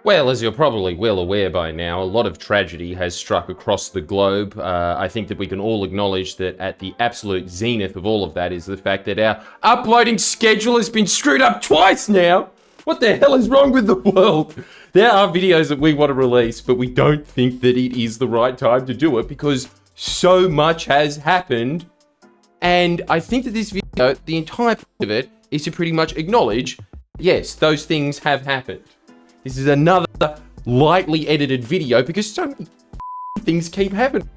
Well, as you're probably well aware by now, a lot of tragedy has struck across the globe. I think that we can all acknowledge that at the absolute zenith of all of that is the fact that our uploading schedule has been screwed up twice now. What the hell is wrong with the world? There are videos that we want to release, but we don't think that it is the right time to do it because so much has happened. And I think that this video, the entire point of it, is to pretty much acknowledge, yes, those things have happened. This is another lightly edited video because so many things keep happening.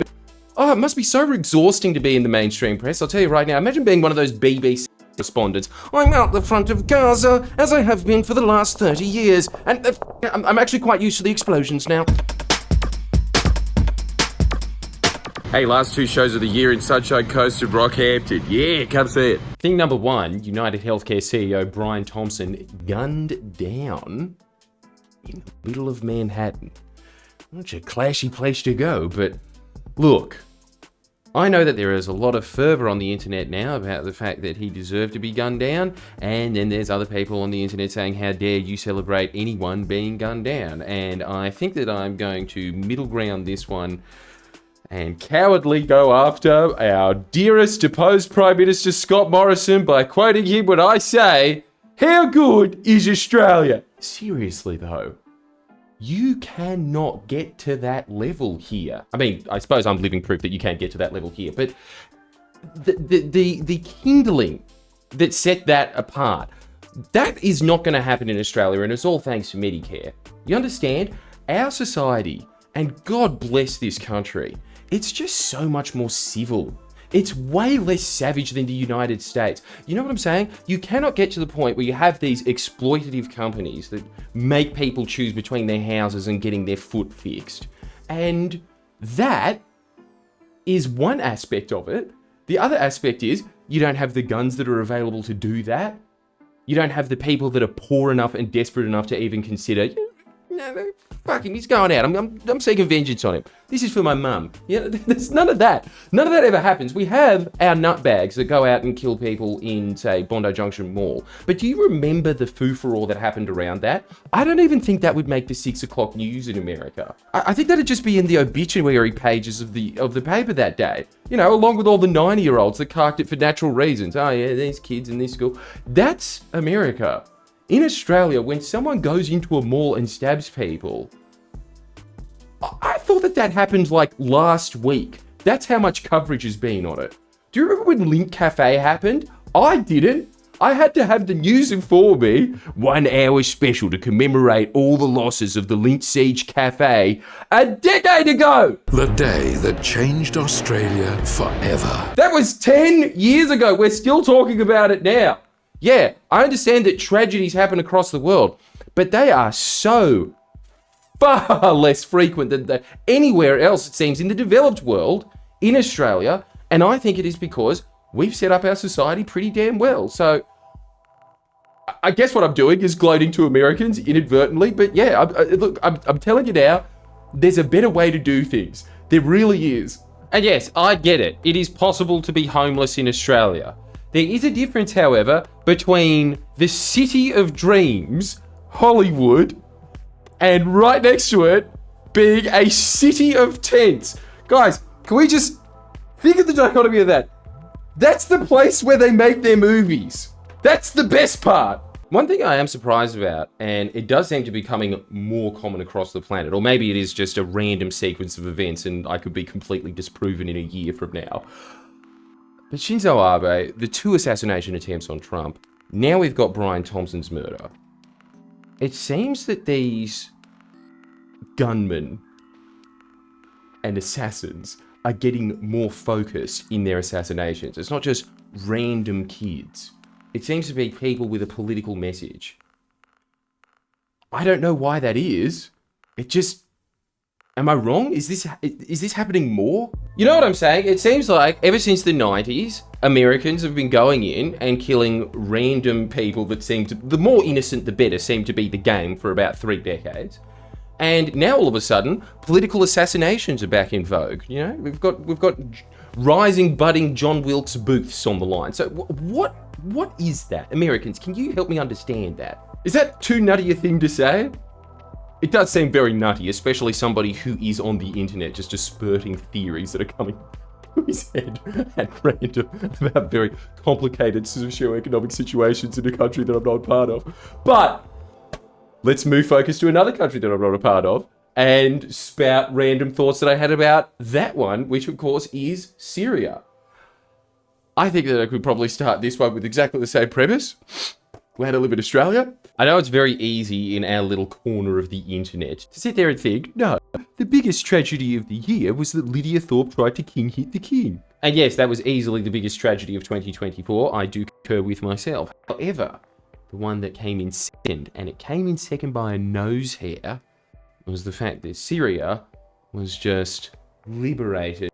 Oh, it must be so exhausting to be in the mainstream press. I'll tell you right now, imagine being one of those BBC respondents. I'm out the front of Gaza, as I have been for the last 30 years. And I'm actually quite used to the explosions now. Hey, last 2 shows of the year in Sunshine Coast and Rockhampton. Yeah, come see it. Thing number 1, United Healthcare CEO Brian Thompson gunned down in the middle of Manhattan. Such a clashy place to go, but look, I know that there is a lot of fervour on the internet now about the fact that he deserved to be gunned down, and then there's other people on the internet saying, how dare you celebrate anyone being gunned down? And I think that I'm going to middle ground this one and cowardly go after our dearest deposed Prime Minister Scott Morrison by quoting him when I say, how good is Australia? Seriously though, you cannot get to that level here. I mean, I suppose I'm living proof that you can't get to that level here, but the kindling that set that apart, that is not going to happen in Australia, and it's all thanks to Medicare. You understand? Our society, and God bless this country, it's just so much more civil. It's way less savage than the United States. You know what I'm saying? You cannot get to the point where you have these exploitative companies that make people choose between their houses and getting their foot fixed. And that is one aspect of it. The other aspect is you don't have the guns that are available to do that. You don't have the people that are poor enough and desperate enough to even consider, no, fuck him, he's going out. I'm seeking vengeance on him. This is for my mum. There's none of that. None of that ever happens. We have our nutbags that go out and kill people in, say, Bondi Junction Mall. But do you remember the foo-for-all that happened around that? I don't even think that would make the 6 o'clock news in America. I think that'd just be in the obituary pages of the paper that day. You know, along with all the 90-year-olds that carked it for natural reasons. Oh yeah, these kids in this school. That's America. In Australia, when someone goes into a mall and stabs people, I thought that happened like last week. That's how much coverage has been on it. Do you remember when Link Cafe happened? I didn't. I had to have the news inform me. 1 hour special to commemorate all the losses of the Link Siege Cafe a decade ago. The day that changed Australia forever. That was 10 years ago. We're still talking about it now. Yeah, I understand that tragedies happen across the world, but they are so far less frequent than anywhere else, it seems, in the developed world, in Australia, and I think it is because we've set up our society pretty damn well. So I guess what I'm doing is gloating to Americans inadvertently, but yeah, look, I'm telling you now, there's a better way to do things. There really is. And yes, I get it. It is possible to be homeless in Australia. There is a difference, however, between the city of dreams, Hollywood, and right next to it being a city of tents. Guys, can we just think of the dichotomy of that? That's the place where they make their movies. That's the best part. One thing I am surprised about, and it does seem to be becoming more common across the planet, or maybe it is just a random sequence of events and I could be completely disproven in a year from now. But Shinzo Abe, the 2 assassination attempts on Trump, now we've got Brian Thompson's murder. It seems that these gunmen and assassins are getting more focus in their assassinations. It's not just random kids. It seems to be people with a political message. I don't know why that is. It just... Am I wrong? Is this happening more? You know what I'm saying? It seems like ever since the 90s, Americans have been going in and killing random people that seem to... The more innocent, the better, seem to be the game for about 3 decades. And now all of a sudden, political assassinations are back in vogue. You know, we've got rising, budding John Wilkes Booths on the line. So what is that? Americans, can you help me understand that? Is that too nutty a thing to say? It does seem very nutty, especially somebody who is on the internet just spurting theories that are coming to his head at random about very complicated socioeconomic situations in a country that I'm not part of. But let's move focus to another country that I'm not a part of and spout random thoughts that I had about that one, which of course is Syria. I think that I could probably start this one with exactly the same premise. Glad I live in Australia. I know it's very easy in our little corner of the internet to sit there and think, no, the biggest tragedy of the year was that Lydia Thorpe tried to king hit the king. And yes, that was easily the biggest tragedy of 2024. I do concur with myself. However, the one that came in second, and it came in second by a nose hair, was the fact that Syria was just liberated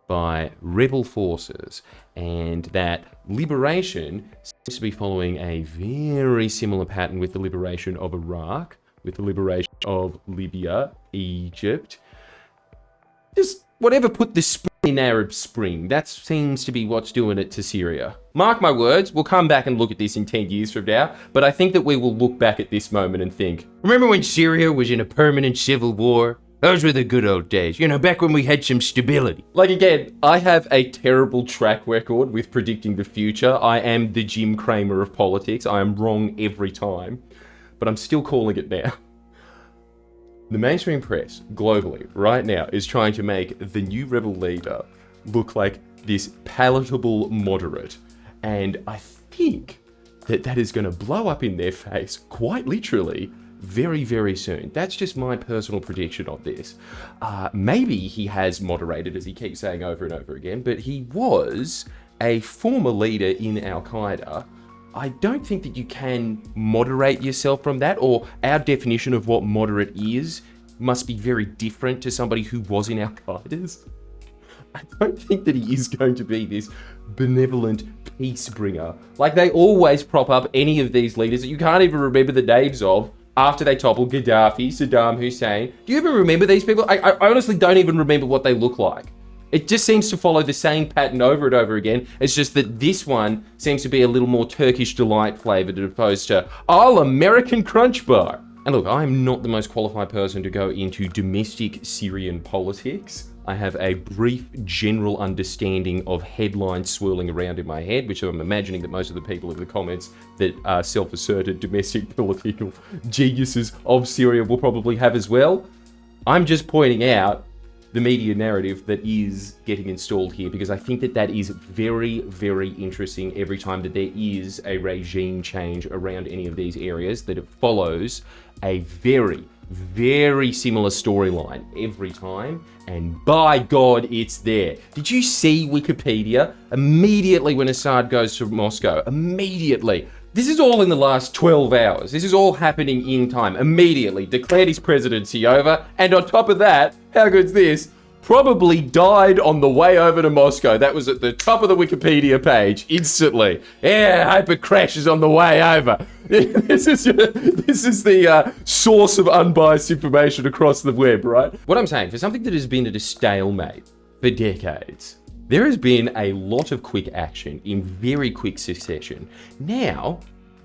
by rebel forces, and that liberation seems to be following a very similar pattern with the liberation of Iraq, with the liberation of Libya, Egypt. Just whatever put the spring in Arab Spring, that seems to be what's doing it to Syria. Mark my words, we'll come back and look at this in 10 years from now, but I think that we will look back at this moment and think, remember when Syria was in a permanent civil war? Those were the good old days, back when we had some stability. Like again, I have a terrible track record with predicting the future. I am the Jim Cramer of politics. I am wrong every time, but I'm still calling it now. The mainstream press, globally, right now, is trying to make the new rebel leader look like this palatable moderate. And I think that is going to blow up in their face, quite literally, very, very soon. That's just my personal prediction on this. Maybe he has moderated, as he keeps saying over and over again, but he was a former leader in Al-Qaeda. I don't think that you can moderate yourself from that, or our definition of what moderate is must be very different to somebody who was in Al-Qaeda's. I don't think that he is going to be this benevolent peace bringer. Like they always prop up any of these leaders that you can't even remember the names of after they toppled Gaddafi, Saddam Hussein. Do you even remember these people? I honestly don't even remember what they look like. It just seems to follow the same pattern over and over again. It's just that this one seems to be a little more Turkish delight flavored as opposed to all American Crunch Bar. And look, I'm not the most qualified person to go into domestic Syrian politics. I have a brief general understanding of headlines swirling around in my head, which I'm imagining that most of the people in the comments that are self-asserted domestic political geniuses of Syria will probably have as well. I'm just pointing out the media narrative that is getting installed here, because I think that is very, very interesting every time that there is a regime change around any of these areas, that it follows a very, very similar storyline every time, and by God, it's there. Did you see Wikipedia? Immediately when Assad goes to Moscow, immediately. This is all in the last 12 hours. This is all happening in time. Immediately declared his presidency over, and on top of that, how good's this? Probably died on the way over to Moscow. That was at the top of the Wikipedia page instantly. Yeah, hope it crashes on the way over. This is the source of unbiased information across the web, right? What I'm saying, for something that has been at a stalemate for decades, there has been a lot of quick action in very quick succession. Now,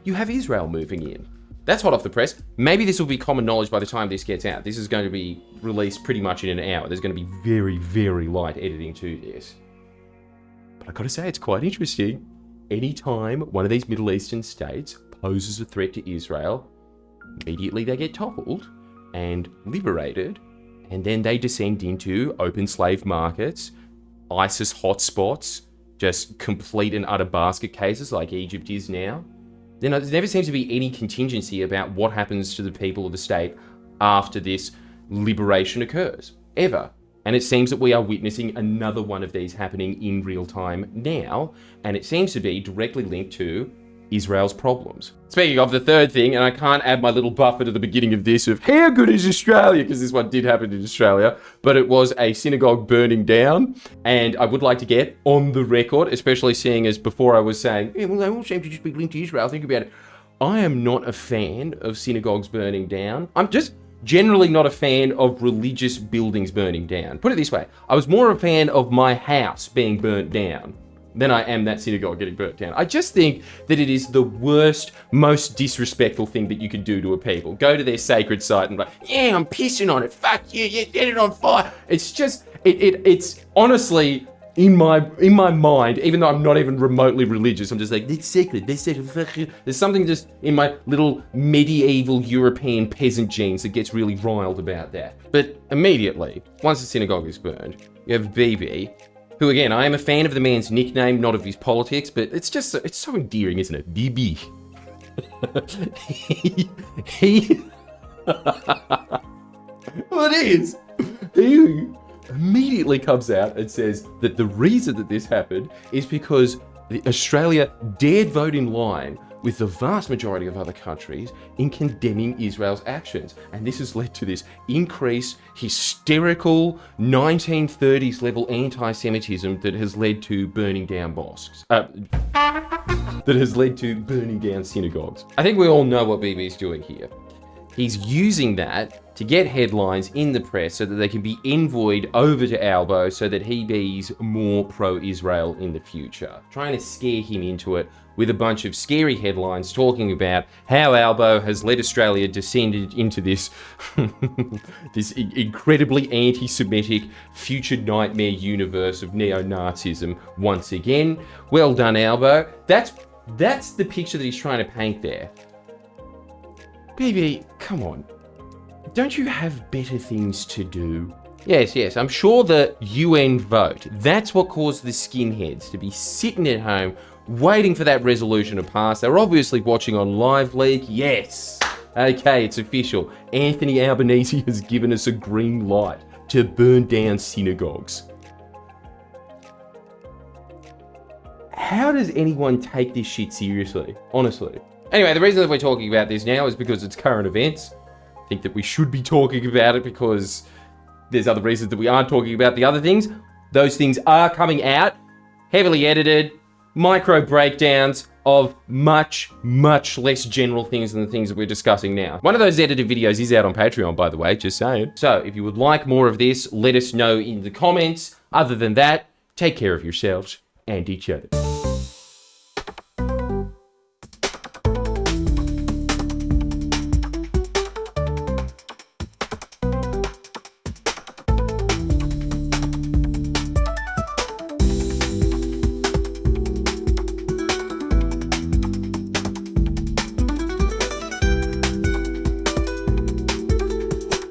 you have Israel moving in. That's hot off the press. Maybe this will be common knowledge by the time this gets out. This is going to be released pretty much in an hour. There's going to be very, very light editing to this. But I've got to say, it's quite interesting. Anytime one of these Middle Eastern states poses a threat to Israel, immediately they get toppled and liberated, and then they descend into open slave markets, ISIS hotspots, just complete and utter basket cases like Egypt is now. There never seems to be any contingency about what happens to the people of the state after this liberation occurs, ever. And it seems that we are witnessing another one of these happening in real time now, and it seems to be directly linked to Israel's problems. Speaking of the third thing, and I can't add my little buffer to the beginning of this of how good is Australia, because this one did happen in Australia, but it was a synagogue burning down, and I would like to get on the record, especially seeing as before I was saying, yeah, well, they all seem to just be linked to Israel. Think about it. I am not a fan of synagogues burning down. I'm just generally not a fan of religious buildings burning down. Put it this way, I was more a fan of my house being burnt down. than I am that synagogue getting burnt down. I just think that it is the worst, most disrespectful thing that you could do to a people. Go to their sacred site and be like, yeah, I'm pissing on it. Fuck you, you set it on fire. It's just, it's honestly, in my mind, even though I'm not even remotely religious, I'm just like, it's sacred, they said, fuck you. There's something just in my little medieval European peasant genes that gets really riled about that. But immediately, once the synagogue is burned, you have Bibi, who again, I am a fan of the man's nickname, not of his politics, but it's just, it's so endearing, isn't it? Bibi. he well, it is. He immediately comes out and says that the reason that this happened is because Australia dared vote in line with the vast majority of other countries in condemning Israel's actions. And this has led to this increased, hysterical, 1930s level anti-Semitism that has led to burning down mosques. That has led to burning down synagogues. I think we all know what Bibi is doing here. He's using that to get headlines in the press so that they can be envoyed over to Albo so that he be more pro-Israel in the future. Trying to scare him into it with a bunch of scary headlines talking about how Albo has led Australia descended into this, this incredibly anti-Semitic future nightmare universe of neo-Nazism once again. Well done, Albo. That's the picture that he's trying to paint there. Bibi, come on. Don't you have better things to do? Yes, I'm sure the UN vote, that's what caused the skinheads to be sitting at home waiting for that resolution to pass. They're obviously watching on Live Leak. Yes. Okay, it's official. Anthony Albanese has given us a green light to burn down synagogues. How does anyone take this shit seriously? Honestly. Anyway, the reason that we're talking about this now is because it's current events. I think that we should be talking about it because there's other reasons that we aren't talking about the other things. Those things are coming out, heavily edited, micro breakdowns of much, much less general things than the things that we're discussing now. One of those edited videos is out on Patreon, by the way, just saying. So if you would like more of this, let us know in the comments. Other than that, take care of yourselves and each other.